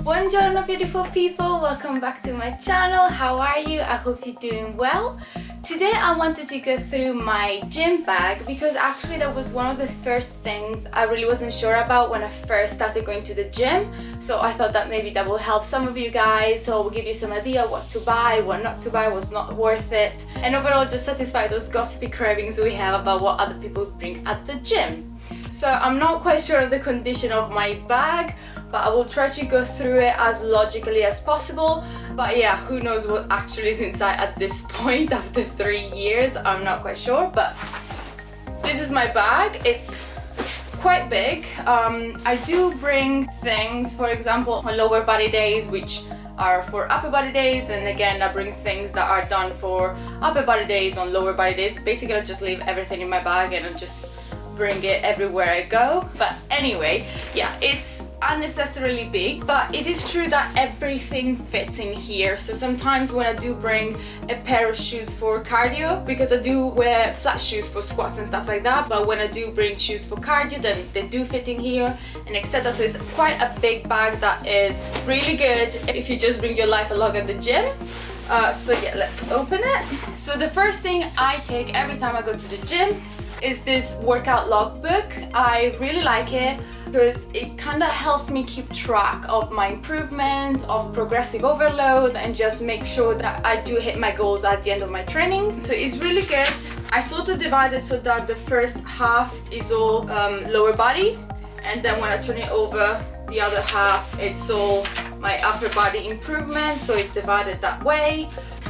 Buongiorno beautiful people, welcome back to my channel. How are you? I hope you're doing well. Today I wanted to go through my gym bag because actually that was one of the first things I really wasn't sure about when I first started going to the gym. So I thought that maybe that will help some of you guys, so will give you some idea what to buy, what not to buy, what's not worth it, and overall just satisfy those gossipy cravings we have about what other people bring at the gym. So I'm not quite sure of the condition of my bag, but I will try to go through it as logically as possible. But yeah, who knows what actually is inside at this point after 3 years, I'm not quite sure. But this is my bag. It's quite big. I do bring things, for example, on lower body days, which are for upper body days, and again I bring things that are done for upper body days on lower body days. Basically I just leave everything in my bag and I just bring it everywhere I go. But anyway, yeah, it's unnecessarily big, but it is true that everything fits in here. So sometimes when I do bring a pair of shoes for cardio, because I do wear flat shoes for squats and stuff like that, but when I do bring shoes for cardio, then they do fit in here and etc. So it's quite a big bag that is really good if you just bring your life along at the gym. So yeah, let's open it. So the first thing I take every time I go to the gym is this workout logbook. I really like it because it kind of helps me keep track of my improvement, of progressive overload, and just make sure that I do hit my goals at the end of my training. So it's really good. I sort of divide it so that the first half is all lower body, and then when I turn it over, the other half, it's all my upper body improvement, so it's divided that way.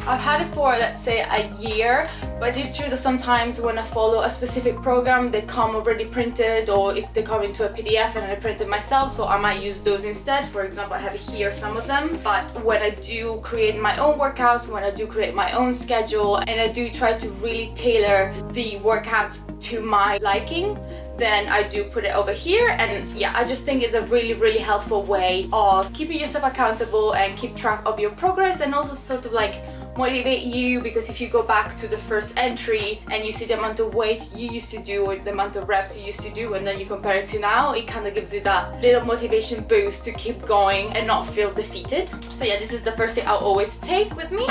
I've had it for, let's say, a year, but it's true that sometimes when I follow a specific program, they come already printed, or if they come into a PDF and I print it myself, so I might use those instead. For example, I have here some of them, but when I do create my own workouts, when I do create my own schedule, and I do try to really tailor the workouts to my liking, then I do put it over here. And yeah, I just think it's a really helpful way of keeping yourself accountable and keep track of your progress, and also sort of like motivate you, because if you go back to the first entry and you see the amount of weight you used to do or the amount of reps you used to do, and then you compare it to now, it kind of gives you that little motivation boost to keep going and not feel defeated. So yeah, this is the first thing I'll always take with me.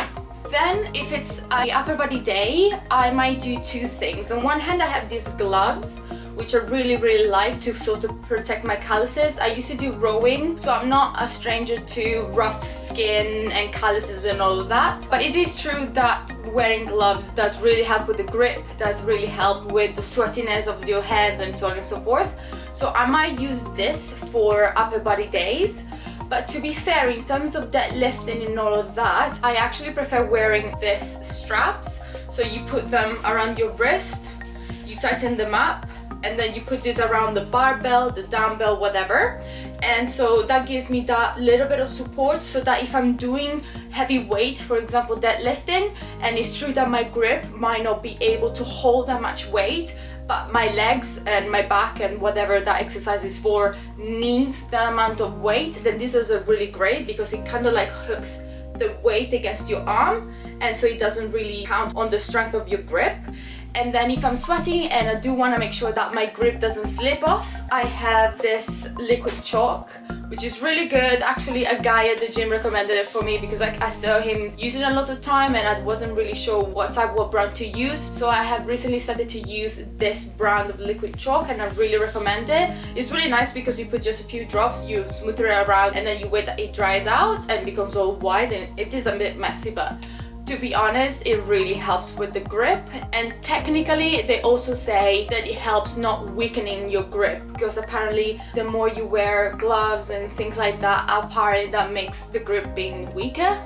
Then if it's a upper body day, I might do two things. On one hand, I have these gloves, which I really like to sort of protect my calluses. I used to do rowing, so I'm not a stranger to rough skin and calluses and all of that. But it is true that wearing gloves does really help with the grip, does really help with the sweatiness of your hands and so on and so forth. So I might use this for upper body days. But to be fair, in terms of deadlifting and all of that, I actually prefer wearing these straps. So you put them around your wrist, you tighten them up, and then you put this around the barbell, the dumbbell, whatever. And so that gives me that little bit of support, so that if I'm doing heavy weight, for example deadlifting, and it's true that my grip might not be able to hold that much weight, but my legs and my back and whatever that exercise is for needs that amount of weight, then this is a really great, because it kind of like hooks the weight against your arm, and so it doesn't really count on the strength of your grip. And then if I'm sweating and I do want to make sure that my grip doesn't slip off, I have this liquid chalk, which is really good. Actually, a guy at the gym recommended it for me because I saw him using it a lot of time and I wasn't really sure what brand to use. So I have recently started to use this brand of liquid chalk, and I really recommend it. It's really nice because you put just a few drops, you smooth it around, and then you wait that it dries out and becomes all white. And it is a bit messy, but to be honest, it really helps with the grip. And technically, they also say that it helps not weakening your grip, because apparently the more you wear gloves and things like that, apparently that makes the grip being weaker.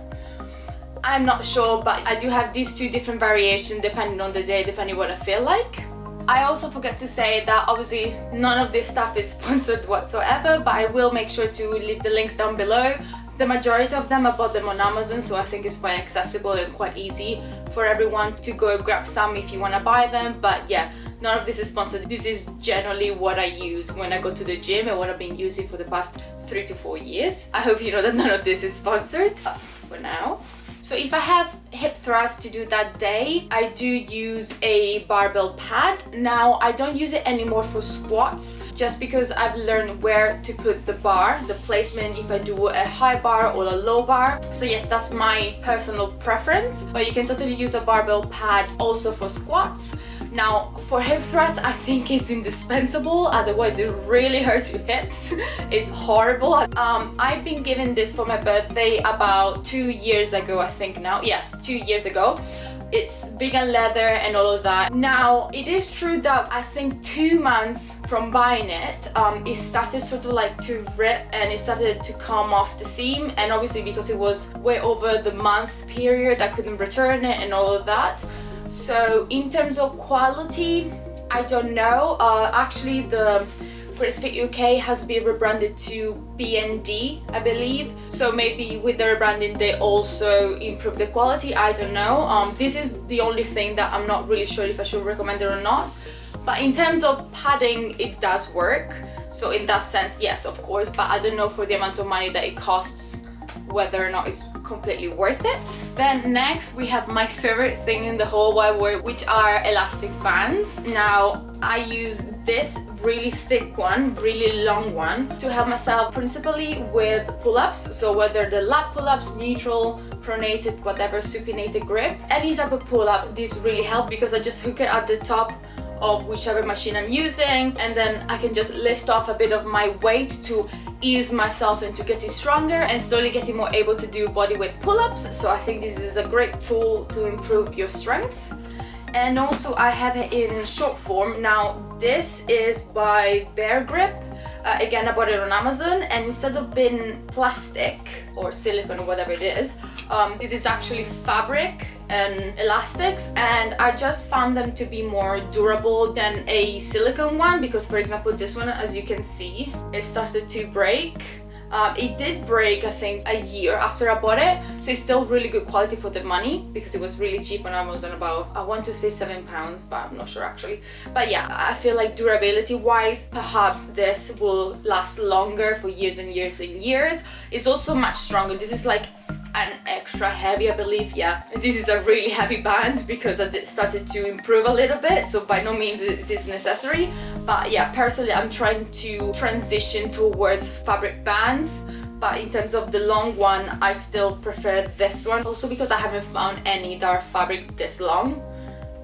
I'm not sure, but I do have these two different variations depending on the day, depending what I feel like. I also forget to say that obviously none of this stuff is sponsored whatsoever, but I will make sure to leave the links down below. The majority of them, I bought them on Amazon, so I think it's quite accessible and quite easy for everyone to go grab some if you want to buy them. But yeah, none of this is sponsored. This is generally what I use when I go to the gym and what I've been using for the past 3 to 4 years. I hope you know that none of this is sponsored for now. So if I have hip thrust to do that day, I do use a barbell pad. Now I don't use it anymore for squats, just because I've learned where to put the bar, the placement, if I do a high bar or a low bar. So yes, that's my personal preference, but you can totally use a barbell pad also for squats. Now for hip thrust, I think it's indispensable, otherwise it really hurts your hips. It's horrible. I've been given this for my birthday about 2 years ago, I think now. Yes, 2 years ago. It's vegan leather and all of that. Now, it is true that I think 2 months from buying it, it started sort of like to rip and it started to come off the seam. And obviously because it was way over the month period, I couldn't return it and all of that. So in terms of quality, I don't know. Actually, the CrossFit UK has been rebranded to BND, I believe. So maybe with the rebranding, they also improve the quality. I don't know. This is the only thing that I'm not really sure if I should recommend it or not. But in terms of padding, it does work. So in that sense, yes, of course. But I don't know for the amount of money that it costs, whether or not it's completely worth it. Then next we have my favorite thing in the whole wide world, which are elastic bands. Now I use this really thick one, really long one, to help myself principally with pull-ups. So whether the lat pull-ups, neutral, pronated, whatever, supinated grip, any type of pull-up, this really helps because I just hook it at the top of whichever machine I'm using, and then I can just lift off a bit of my weight to ease myself into getting stronger and slowly getting more able to do bodyweight pull-ups. So I think this is a great tool to improve your strength. And also I have it in short form. Now this is by Bear Grip. Again, I bought it on Amazon, and instead of being plastic or silicone or whatever it is, this is actually fabric and elastics, and I just found them to be more durable than a silicone one, because for example this one, as you can see, it started to break. It did break, I think, a year after I bought it, so it's still really good quality for the money because it was really cheap on Amazon, about, I want to say £7, but I'm not sure actually. But yeah, I feel like durability wise, perhaps this will last longer for years and years and years. It's also much stronger. This is like an extra heavy, I believe. Yeah, this is a really heavy band because I started to improve a little bit, so by no means it is necessary. But yeah, personally I'm trying to transition towards fabric bands, but in terms of the long one I still prefer this one, also because I haven't found any that are fabric this long.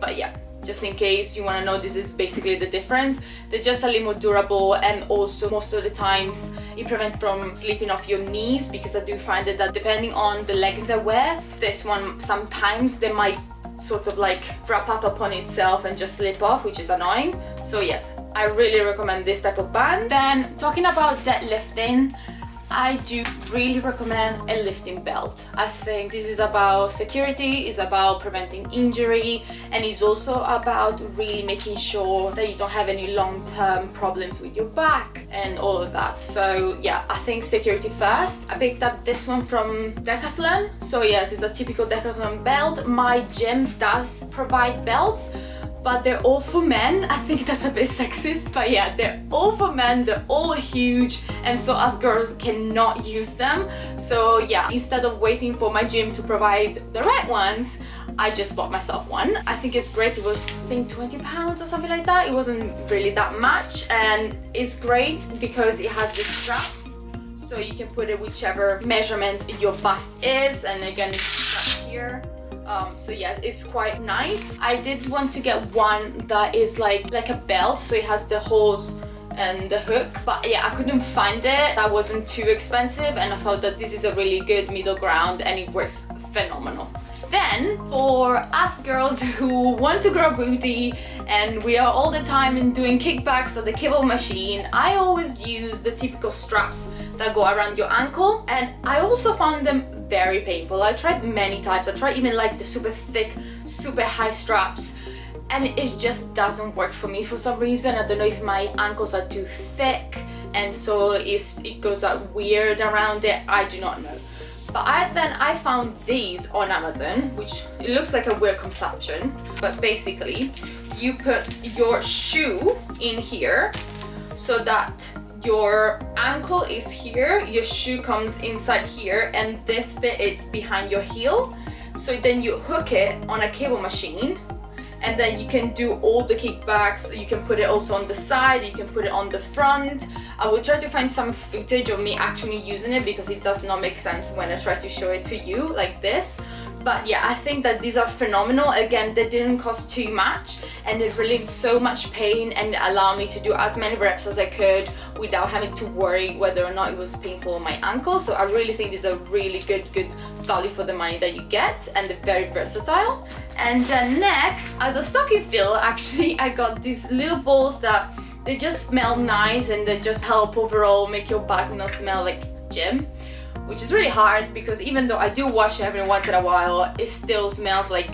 But yeah, just in case you want to know, this is basically the difference. They're just a little more durable, and also most of the times it prevents from slipping off your knees, because I do find that depending on the leggings I wear, this one sometimes they might sort of like wrap up upon itself and just slip off, which is annoying. So yes, I really recommend this type of band. Then talking about deadlifting, I do really recommend a lifting belt. I think this is about security, it's about preventing injury, and it's also about really making sure that you don't have any long-term problems with your back and all of that. So yeah, I think security first. I picked up this one from Decathlon. So yes, it's a typical Decathlon belt. My gym does provide belts, but they're all for men. I think that's a bit sexist, but yeah, they're all for men, they're all huge, and so us girls cannot use them. So yeah, instead of waiting for my gym to provide the right ones, I just bought myself one. I think it's great. It was, I think, £20 or something like that. It wasn't really that much, and it's great because it has these straps, so you can put it whichever measurement your bust is, and again it's strapped here. So yeah, it's quite nice. I did want to get one that is like a belt, so it has the hose and the hook, but yeah, I couldn't find it. That wasn't too expensive, and I thought that this is a really good middle ground, and it works phenomenal. Then for us girls who want to grow booty and we are all the time doing kickbacks on the cable machine, I always use the typical straps that go around your ankle, and I also found them very painful. I tried many types. I tried even like the super thick, super high straps, and it just doesn't work for me for some reason. I don't know if my ankles are too thick and so it goes out weird around it. I do not know. But I found these on Amazon, which it looks like a weird contraption, but basically you put your shoe in here so that your ankle is here, your shoe comes inside here, and this bit is behind your heel. So then you hook it on a cable machine, and then you can do all the kickbacks. You can put it also on the side, you can put it on the front. I will try to find some footage of me actually using it, because it does not make sense when I try to show it to you like this. But yeah, I think that these are phenomenal. Again, they didn't cost too much, and it relieved so much pain and allowed me to do as many reps as I could without having to worry whether or not it was painful on my ankle. So I really think these are really good value for the money that you get, and they're very versatile. And then next, as a stocking fill, actually I got these little balls that they just smell nice, and they just help overall make your back not smell like gym, which is really hard, because even though I do wash it every once in a while, it still smells like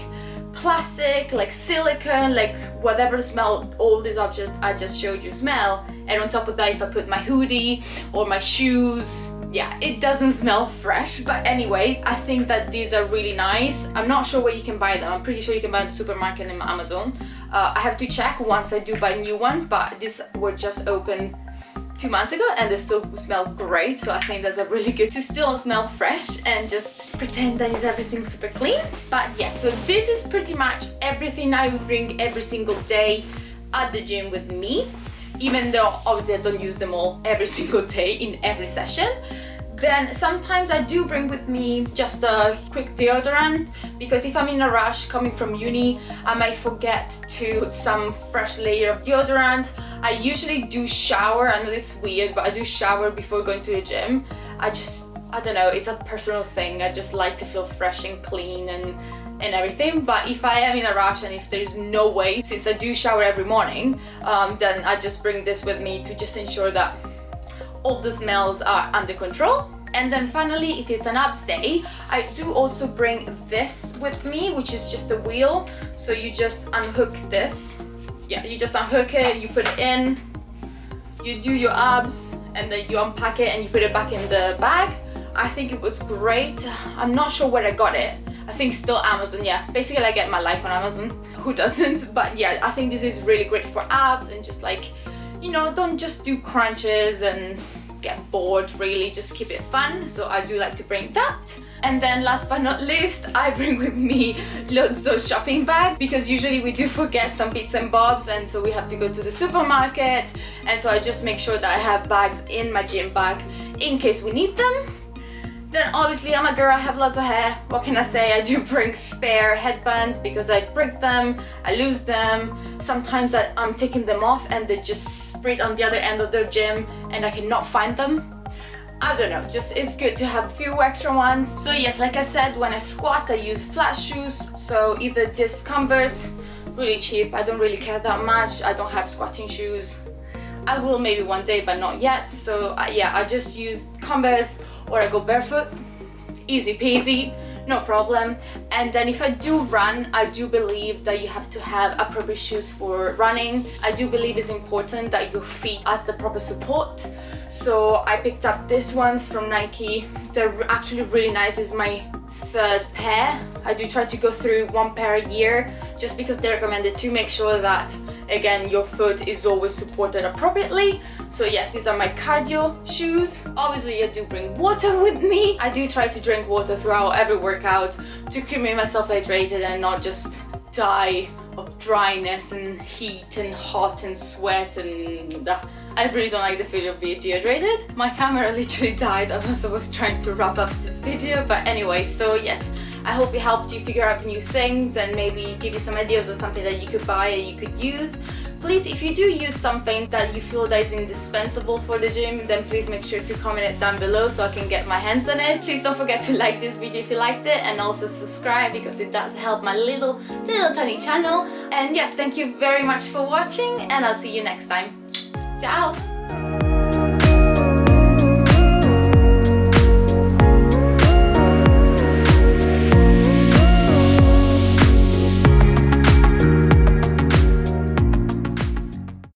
plastic, like silicone, like whatever smell all these objects I just showed you smell. And on top of that, if I put my hoodie or my shoes, yeah, it doesn't smell fresh. But anyway, I think that these are really nice. I'm not sure where you can buy them. I'm pretty sure you can buy them in the supermarket and Amazon. I have to check once I do buy new ones, but these were just opened 2 months ago and they still smell great. So I think that's a really good to still smell fresh and just pretend that is everything super clean. But yeah, so this is pretty much everything I bring every single day at the gym with me, even though obviously I don't use them all every single day in every session. Then sometimes I do bring with me just a quick deodorant, because if I'm in a rush coming from uni, I might forget to put some fresh layer of deodorant. I usually do shower. I know it's weird, but I do shower before going to the gym. I don't know, it's a personal thing. I just like to feel fresh and clean and everything. But if I am in a rush and if there's no way, since I do shower every morning, then I just bring this with me to just ensure that all the smells are under control. And then finally, if it's an abs day, I do also bring this with me, which is just a wheel. So you just unhook this. Yeah, you just unhook it, you put it in, you do your abs, and then you unpack it and you put it back in the bag. I think it was great. I'm not sure where I got it. I think still Amazon, yeah. Basically I get my life on Amazon. Who doesn't? But yeah, I think this is really great for abs and just like, you know, don't just do crunches and get bored, really, just keep it fun. So I do like to bring that. And then last but not least, I bring with me loads of shopping bags, because usually we do forget some bits and bobs, and so we have to go to the supermarket, and so I just make sure that I have bags in my gym bag in case we need them. Then obviously I'm a girl, I have lots of hair. What can I say? I do bring spare headbands because I break them, I lose them. Sometimes I'm taking them off and they just spread on the other end of the gym and I cannot find them. I don't know, just it's good to have a few extra ones. So yes, like I said, when I squat I use flat shoes. So either this Converse, really cheap, I don't really care that much. I don't have squatting shoes. I will maybe one day, but not yet. So yeah, I just use Converse or I go barefoot. Easy peasy, no problem. And then if I do run, I do believe that you have to have appropriate shoes for running. I do believe it's important that your feet has the proper support. So I picked up these ones from Nike. They're actually really nice. It's my third pair. I do try to go through one pair a year just because they recommended to make sure that, again, your foot is always supported appropriately. So yes, these are my cardio shoes. Obviously I do bring water with me. I do try to drink water throughout every workout to keep myself hydrated and not just die of dryness and heat and hot and sweat and I really don't like the feeling of being dehydrated. My camera literally died as I was trying to wrap up this video, but anyway, so yes, I hope it helped you figure out new things and maybe give you some ideas of something that you could buy and you could use. Please, if you do use something that you feel that is indispensable for the gym, then please make sure to comment it down below so I can get my hands on it. Please don't forget to like this video if you liked it, and also subscribe because it does help my little tiny channel. And yes, thank you very much for watching, and I'll see you next time. Ciao!